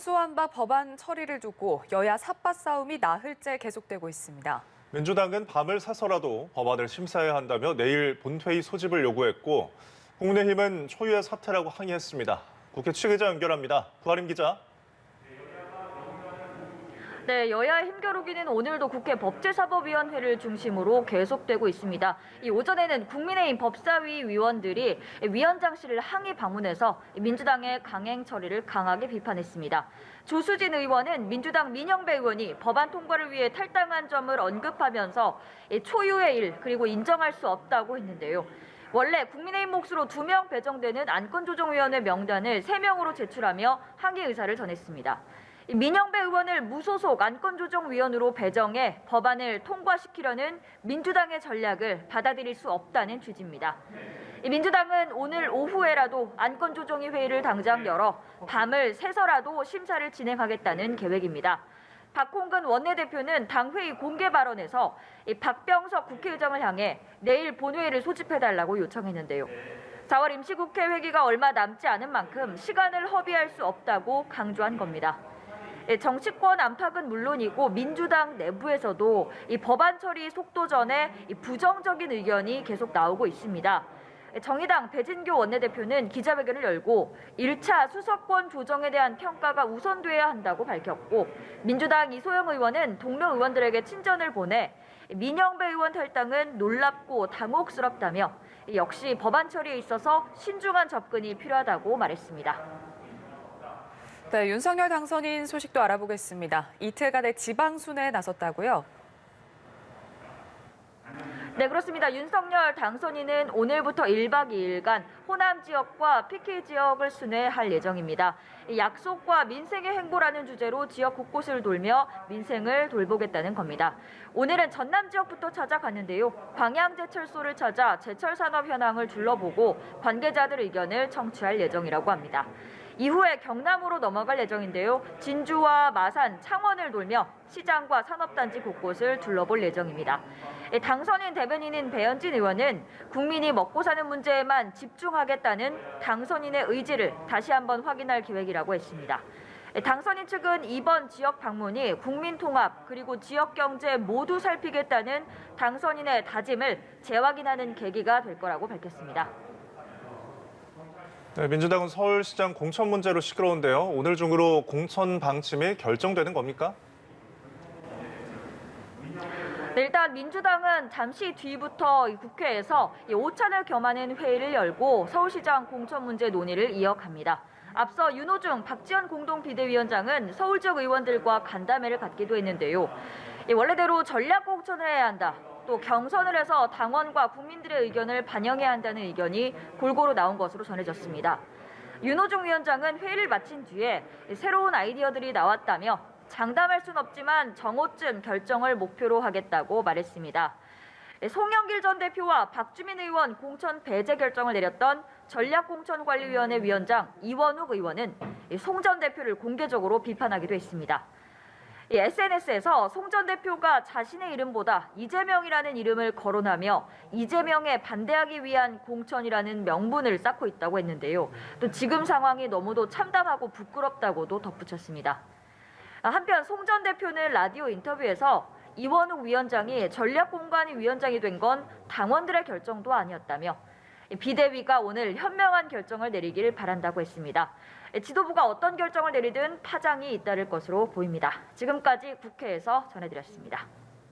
검수완 박 법안 처리를 두고 여야 삿바 싸움이 나흘째 계속되고 있습니다. 민주당은 밤을 새서라도 법안을 심사해야 한다며 내일 본회의 소집을 요구했고 국민의힘은 초유의 사태라고 항의했습니다. 국회 취재자 연결합니다. 부하림 기자. 네, 여야의 힘겨루기는 오늘도 국회 법제사법위원회를 중심으로 계속되고 있습니다. 이 오전에는 국민의힘 법사위 위원들이 위원장실을 항의 방문해서 민주당의 강행 처리를 강하게 비판했습니다. 조수진 의원은 민주당 민영배 의원이 법안 통과를 위해 탈당한 점을 언급하면서 초유의 일 그리고 인정할 수 없다고 했는데요. 원래 국민의힘 몫으로 2명 배정되는 안건조정위원회 명단을 3명으로 제출하며 항의 의사를 전했습니다. 민영배 의원을 무소속 안건조정위원으로 배정해 법안을 통과시키려는 민주당의 전략을 받아들일 수 없다는 취지입니다. 민주당은 오늘 오후에라도 안건조정위 회의를 당장 열어 밤을 새서라도 심사를 진행하겠다는 계획입니다. 박홍근 원내대표는 당회의 공개 발언에서 박병석 국회의장을 향해 내일 본회의를 소집해달라고 요청했는데요. 4월 임시국회 회기가 얼마 남지 않은 만큼 시간을 허비할 수 없다고 강조한 겁니다. 정치권 안팎은 물론이고 민주당 내부에서도 이 법안 처리 속도전에 부정적인 의견이 계속 나오고 있습니다. 정의당 배진교 원내대표는 기자회견을 열고 1차 수사권 조정에 대한 평가가 우선돼야 한다고 밝혔고 민주당 이소영 의원은 동료 의원들에게 친전을 보내 민영배 의원 탈당은 놀랍고 당혹스럽다며 역시 법안 처리에 있어서 신중한 접근이 필요하다고 말했습니다. 네, 윤석열 당선인 소식도 알아보겠습니다. 이틀간의 지방순회에 나섰다고요? 네, 그렇습니다. 윤석열 당선인은 오늘부터 1박 2일간 호남 지역과 PK 지역을 순회할 예정입니다. 약속과 민생의 행보라는 주제로 지역 곳곳을 돌며 민생을 돌보겠다는 겁니다. 오늘은 전남 지역부터 찾아갔는데요. 광양제철소를 찾아 제철 산업 현황을 둘러보고 관계자들 의견을 청취할 예정이라고 합니다. 이후에 경남으로 넘어갈 예정인데요. 진주와 마산, 창원을 돌며 시장과 산업단지 곳곳을 둘러볼 예정입니다. 당선인 대변인인 배현진 의원은 국민이 먹고 사는 문제에만 집중하겠다는 당선인의 의지를 다시 한번 확인할 계획이라고 했습니다. 당선인 측은 이번 지역 방문이 국민 통합 그리고 지역 경제 모두 살피겠다는 당선인의 다짐을 재확인하는 계기가 될 거라고 밝혔습니다. 네, 민주당은 서울시장 공천 문제로 시끄러운데요. 오늘 중으로 공천 방침이 결정되는 겁니까? 네, 일단 민주당은 잠시 뒤부터 국회에서 오찬을 겸하는 회의를 열고 서울시장 공천 문제 논의를 이어갑니다. 앞서 윤호중, 박지원 공동비대위원장은 서울 지역 의원들과 간담회를 갖기도 했는데요. 원래대로 전략 공천을 해야 한다. 또 경선을 해서 당원과 국민들의 의견을 반영해야 한다는 의견이 골고루 나온 것으로 전해졌습니다. 윤호중 위원장은 회의를 마친 뒤에 새로운 아이디어들이 나왔다며 장담할 순 없지만 정오쯤 결정을 목표로 하겠다고 말했습니다. 송영길 전 대표와 박주민 의원 공천 배제 결정을 내렸던 전략공천관리위원회 위원장 이원욱 의원은 송 전 대표를 공개적으로 비판하기도 했습니다. SNS에서 송 전 대표가 자신의 이름보다 이재명이라는 이름을 거론하며 이재명에 반대하기 위한 공천이라는 명분을 쌓고 있다고 했는데요. 또 지금 상황이 너무도 참담하고 부끄럽다고도 덧붙였습니다. 한편 송 전 대표는 라디오 인터뷰에서 이원욱 위원장이 전략공관위 위원장이 된 건 당원들의 결정도 아니었다며 비대위가 오늘 현명한 결정을 내리길 바란다고 했습니다. 지도부가 어떤 결정을 내리든 파장이 잇따를 것으로 보입니다. 지금까지 국회에서 전해드렸습니다.